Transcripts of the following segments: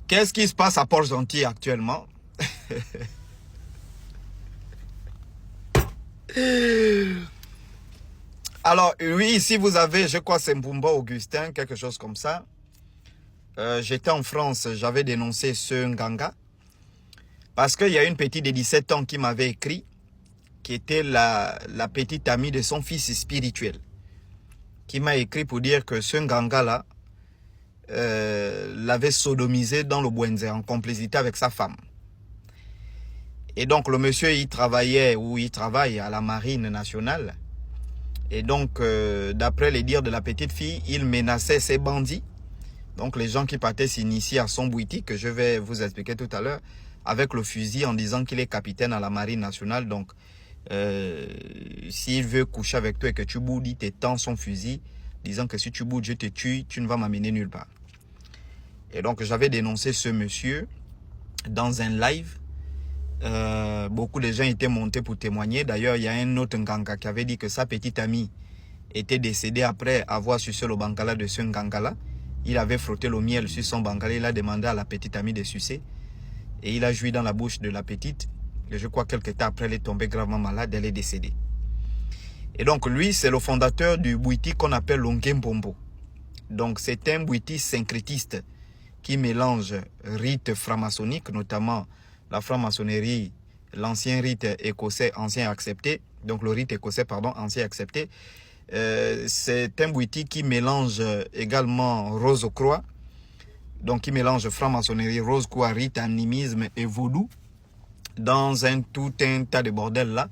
Qu'est-ce qui se passe à Port-Gentil actuellement? Alors, oui, ici vous avez, je crois, c'est Mbumba Augustin, quelque chose comme ça. J'étais en France, j'avais dénoncé ce Nganga. Parce qu'il y a une petite de 17 ans qui m'avait écrit, qui était la petite amie de son fils spirituel, qui m'a écrit pour dire que ce Nganga-là l'avait sodomisé dans le Bouenze en complicité avec sa femme. Et donc le monsieur, il travaillait, ou il travaille à la marine nationale. Et donc, d'après les dires de la petite fille, il menaçait ses bandits. Donc les gens qui partaient s'initier à son bouiti, que je vais vous expliquer tout à l'heure, avec le fusil en disant qu'il est capitaine à la marine nationale. Donc, s'il veut coucher avec toi et que tu boudes, il t'étend son fusil, disant que si tu boudes, je te tue, tu ne vas m'amener nulle part. Et donc, j'avais dénoncé ce monsieur dans un live. Beaucoup de gens étaient montés pour témoigner. D'ailleurs, il y a un autre Nganga qui avait dit que sa petite amie était décédée après avoir sucé le bangala de ce Nganga-là. Il avait frotté le miel sur son bangala. Il a demandé à la petite amie de sucer. Et il a joui dans la bouche de la petite. Et je crois quelques temps après, elle est tombée gravement malade. Elle est décédée. Et donc, lui, c'est le fondateur du bouiti qu'on appelle l'Ongembombo. Donc, c'est un bouiti syncrétiste qui mélange rites franc-maçonniques, notamment la franc-maçonnerie, l'ancien rite écossais ancien accepté, donc le rite écossais, pardon, ancien accepté. C'est un bouiti qui mélange également Rose-Croix, donc qui mélange franc-maçonnerie, Rose-Croix, rite, animisme et vaudou, dans tout un tas de bordel là,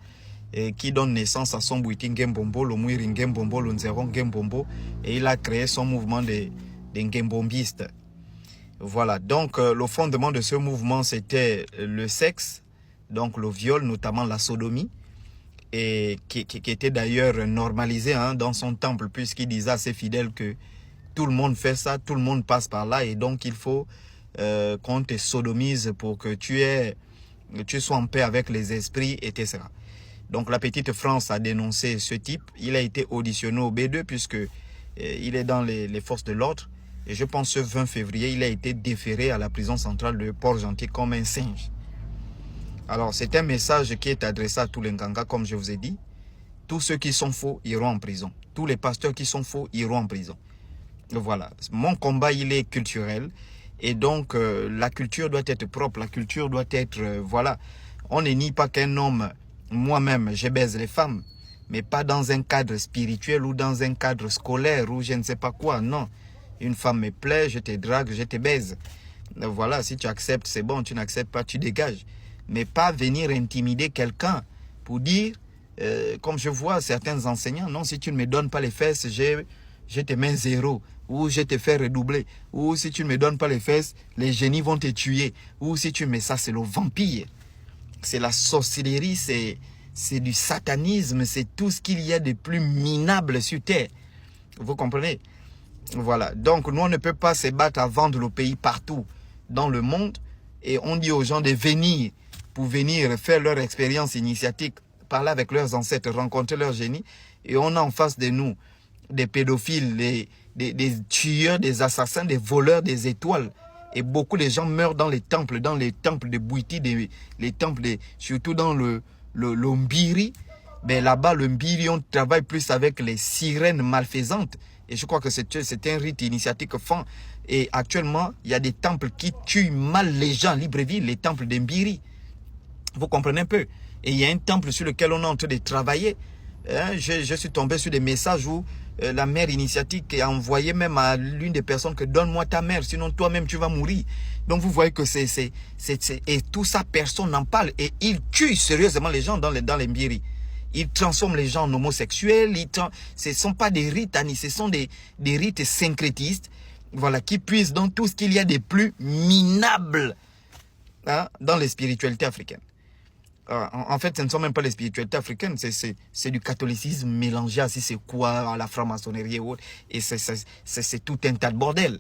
et qui donne naissance à son bouiti Ngembombo, le Mouiri Ngembombo, le Nzeron Ngembombo, et il a créé son mouvement des Ngembombistes. Voilà, donc le fondement de ce mouvement, c'était le sexe, donc le viol, notamment la sodomie, et qui était d'ailleurs normalisé dans son temple, puisqu'il disait à ses fidèles que tout le monde fait ça, tout le monde passe par là, et donc il faut qu'on te sodomise pour que tu sois en paix avec les esprits, etc. Donc la petite France a dénoncé ce type, il a été auditionné au B2, puisque il est dans les forces de l'ordre. Et je pense que ce 20 février, il a été déféré à la prison centrale de Port-Gentil comme un singe. Alors, c'est un message qui est adressé à tous les Nganga, comme je vous ai dit. Tous ceux qui sont faux iront en prison. Tous les pasteurs qui sont faux iront en prison. Voilà. Mon combat, il est culturel. Et donc, la culture doit être propre. La culture doit être... voilà. On ne nie pas qu'un homme, moi-même, je baise les femmes. Mais pas dans un cadre spirituel ou dans un cadre scolaire ou je ne sais pas quoi. Non. Une femme me plaît, je te drague, je te baise. Voilà, si tu acceptes, c'est bon. Tu n'acceptes pas, tu dégages. Mais pas venir intimider quelqu'un pour dire, comme je vois certains enseignants, non, si tu ne me donnes pas les fesses, je te mets 0. Ou je te fais redoubler. Ou si tu ne me donnes pas les fesses, les génies vont te tuer. Ou si tu mets ça, c'est le vampire. C'est la sorcellerie, c'est du satanisme, c'est tout ce qu'il y a de plus minable sur terre. Vous comprenez? Voilà, donc nous on ne peut pas se battre à vendre le pays partout dans le monde et on dit aux gens de venir pour venir faire leur expérience initiatique, parler avec leurs ancêtres, rencontrer leurs génies et on a en face de nous des pédophiles, des tueurs, des assassins, des voleurs des étoiles et beaucoup de gens meurent dans les temples de Bouiti, les temples surtout dans le Mbiri. Mais là-bas, le Mbiri, on travaille plus avec les sirènes malfaisantes. Et je crois que c'est un rite initiatique fin. Et actuellement, il y a des temples qui tuent mal les gens. Libreville, les temples de Mbiri. Vous comprenez un peu? Et il y a un temple sur lequel on est en train de travailler. Je suis tombé sur des messages où la mère initiatique a envoyé même à l'une des personnes que donne-moi ta mère, sinon toi-même tu vas mourir. Donc vous voyez que et tout ça, personne n'en parle. Et ils tuent sérieusement les gens dans les Mbiri. Ils transforment les gens en homosexuels. Ce ne sont pas des rites, ce sont des rites syncrétistes, voilà, qui puissent dans tout ce qu'il y a de plus minable dans les spiritualités africaines. En fait, ce ne sont même pas les spiritualités africaines, c'est du catholicisme mélangé à si c'est quoi, à la franc-maçonnerie et autres. Et c'est tout un tas de bordel.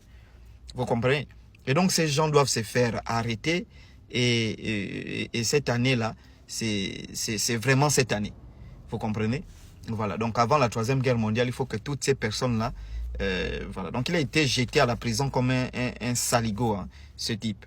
Vous comprenez? Et donc, ces gens doivent se faire arrêter. Et cette année-là, c'est vraiment cette année. Vous comprenez? Voilà. Donc, avant la Troisième Guerre mondiale, il faut que toutes ces personnes-là Voilà. Donc il a été jeté à la prison comme un saligo, hein, ce type.